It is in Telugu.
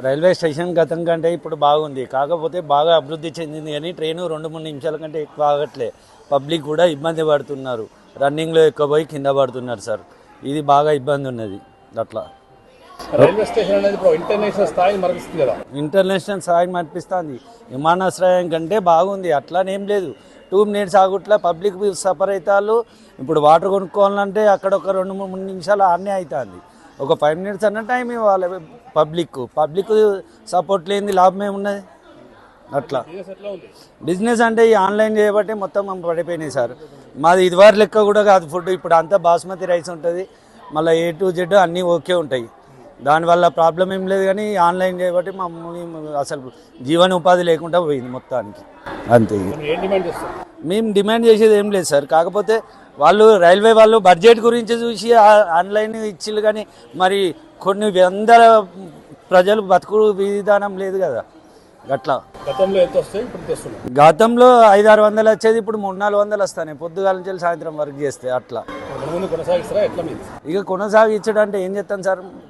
రైల్వే స్టేషన్ గతం కంటే ఇప్పుడు బాగుంది, కాకపోతే బాగా అభివృద్ధి చెందింది కానీ ట్రైను 2-3 నిమిషాల కంటే ఎక్కువ ఆగట్లే. పబ్లిక్ కూడా ఇబ్బంది పడుతున్నారు, రన్నింగ్లో ఎక్కువ పోయి కింద పడుతున్నారు సార్. ఇది బాగా ఇబ్బంది ఉన్నది. అట్లా రైల్వే స్టేషన్ అనేది ఇప్పుడు ఇంటర్నేషనల్ స్థాయి మరిపిస్తుంది కదా. ఇంటర్నేషనల్ స్థాయి మర్పిస్తుంది. విమానాశ్రయం కంటే బాగుంది, అట్లానేం లేదు. 2 మినిట్స్ ఆగుట్లా పబ్లిక్ సఫర్ అవుతారు. ఇప్పుడు వాటర్ కొనుక్కోవాలంటే అక్కడ ఒక 2-3 నిమిషాలు ఆడనే అవుతుంది. ఒక 5 మినిట్స్ అన్న టైం ఇవ్వాలి. పబ్లిక్ సపోర్ట్ లేనిది లాభం ఏమున్నది? అట్లా బిజినెస్ అంటే ఈ ఆన్లైన్ చేయబట్టే మొత్తం పడిపోయినాయి సార్. మాది ఇదివరకు లెక్క కూడా కాదు ఫుడ్, ఇప్పుడు అంతా బాస్మతి రైస్ ఉంటుంది, మళ్ళీ A to Z అన్నీ ఓకే ఉంటాయి. దానివల్ల ప్రాబ్లం ఏం లేదు, కానీ ఆన్లైన్ చేయబట్టి మమ్మల్ని అసలు జీవనోపాధి లేకుండా పోయింది మొత్తానికి. అంతే. మేము డిమాండ్ చేసేది ఏం లేదు సార్, కాకపోతే రైల్వే వాళ్ళు బడ్జెట్ గురించి చూసి ఆన్లైన్ ఇచ్చిళ్ళు, కానీ మరి కొన్ని వందల ప్రజలు బతుకు విధానం లేదు కదా. అట్లా గతంలో 500-600 వచ్చేది, ఇప్పుడు 300-400 వస్తాయి పొద్దుగాల నుంచి సాయంత్రం వరకు చేస్తే. అట్లా ఇక కొనసాగించడం అంటే ఏం చేస్తాను సార్.